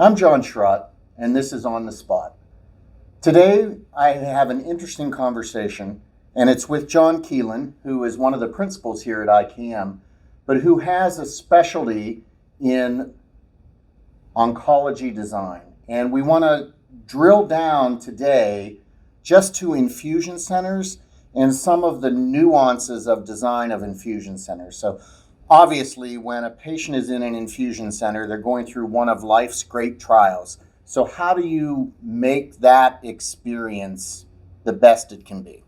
I'm John Schrott, and this is On the Spot. Today, I have an interesting conversation, and it's with John Keelan, who is one of the principals here at IKM, but who has a specialty in oncology design. And we want to drill down today just to infusion centers and some of the nuances of design of infusion centers. So obviously, when a patient is in an infusion center, they're going through one of life's great trials. So how do you make that experience the best it can be?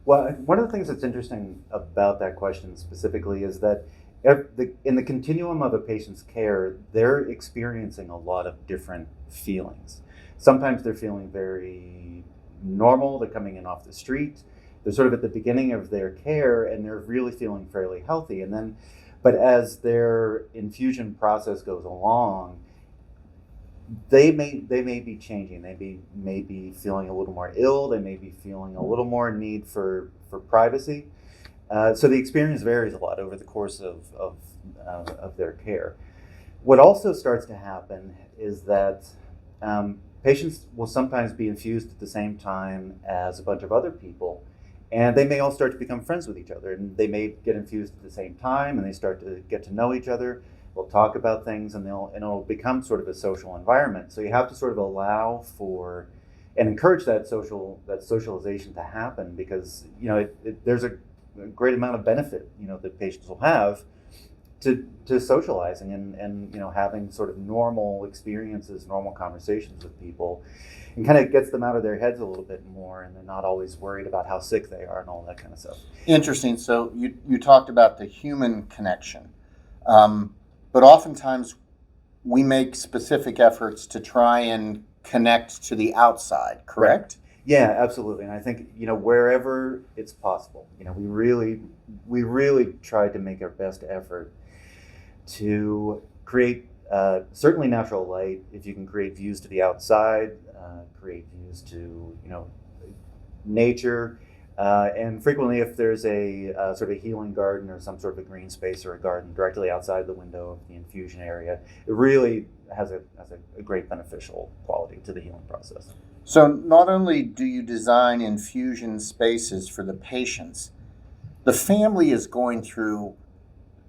Well, one of the things that's interesting about that question specifically is that in the continuum of a patient's care, they're experiencing a lot of different feelings. Sometimes they're feeling very normal, they're coming in off the street, they're sort of at the beginning of their care and they're really feeling fairly healthy. But as their infusion process goes along, they may be changing. They may be feeling a little more ill. They may be feeling a little more need for privacy. So the experience varies a lot over the course of their care. What also starts to happen is that patients will sometimes be infused at the same time as a bunch of other people, and they may all start to become friends with each other. And they may get infused at the same time, and they start to get to know each other. We'll talk about things, and it'll become sort of a social environment. So you have to sort of allow for and encourage that socialization to happen, because there's a great amount of benefit that patients will have to socializing and having sort of normal experiences, normal conversations with people, and kind of gets them out of their heads a little bit more, and they're not always worried about how sick they are and all that kind of stuff. Interesting. So you talked about the human connection, but oftentimes we make specific efforts to try and connect to the outside, correct? Right. Yeah, absolutely. And I think, wherever it's possible, we really try to make our best effort to create certainly natural light. If you can create views to the outside, create views to, nature, and frequently if there's a sort of healing garden or some sort of a green space or a garden directly outside the window of the infusion area, it really has a great beneficial quality to the healing process. So not only do you design infusion spaces for the patients, the family is going through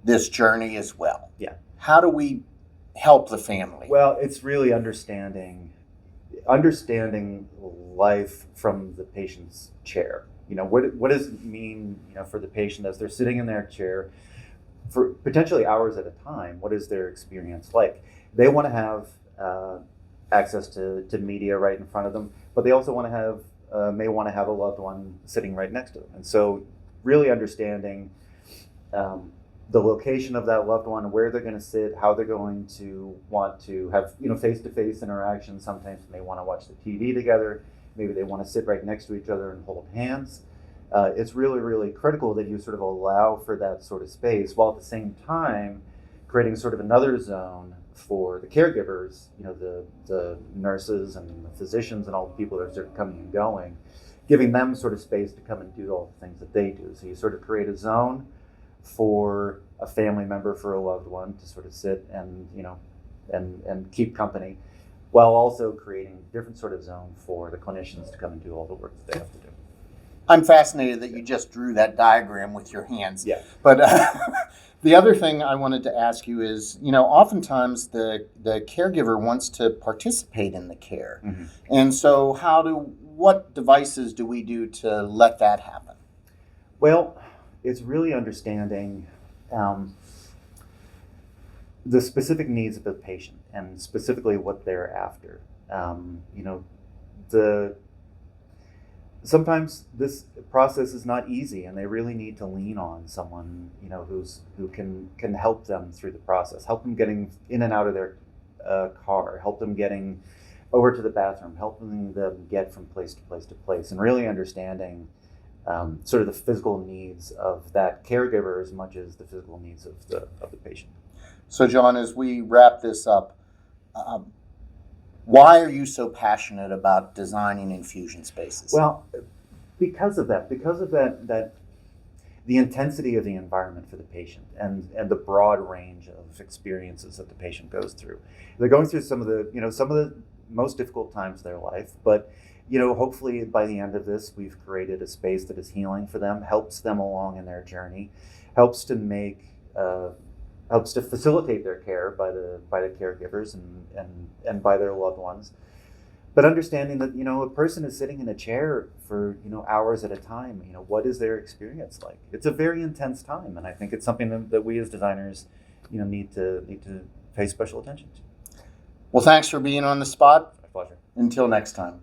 this journey as well. Yeah. How do we help the family? Well, it's really understanding life from the patient's chair. What does it mean, for the patient as they're sitting in their chair for potentially hours at a time? What is their experience like? They want to have access to media right in front of them, but they also may want to have a loved one sitting right next to them. And so really understanding the location of that loved one, where they're going to sit, how they're going to want to have face-to-face interaction. Sometimes they want to watch the TV together. Maybe they want to sit right next to each other and hold hands. It's really, really critical that you sort of allow for that sort of space, while at the same time creating sort of another zone for the caregivers, the nurses and the physicians and all the people that are sort of coming and going, giving them sort of space to come and do all the things that they do. So you sort of create a zone for a family member, for a loved one to sort of sit and keep company, while also creating a different sort of zone for the clinicians to come and do all the work that they have to do. I'm fascinated that you just drew that diagram with your hands. Yeah. But the other thing I wanted to ask you is, oftentimes the caregiver wants to participate in the care. Mm-hmm. And so what devices do we do to let that happen? Well, it's really understanding the specific needs of the patient and specifically what they're after. Sometimes this process is not easy, and they really need to lean on someone who can help them through the process, help them getting in and out of their car, help them getting over to the bathroom, helping them get from place to place to place, and really understanding sort of the physical needs of that caregiver as much as the physical needs of the patient. So, John, as we wrap this up, why are you so passionate about designing infusion spaces? Well, because of that the intensity of the environment for the patient and the broad range of experiences that the patient goes through. They're going through some of the most difficult times of their life, but hopefully by the end of this, we've created a space that is healing for them, helps them along in their journey, helps to facilitate their care by the caregivers and by their loved ones. But understanding that, a person is sitting in a chair for, hours at a time, what is their experience like? It's a very intense time. And I think it's something that we as designers, need to pay special attention to. Well, thanks for being on the spot. My pleasure. Until next time.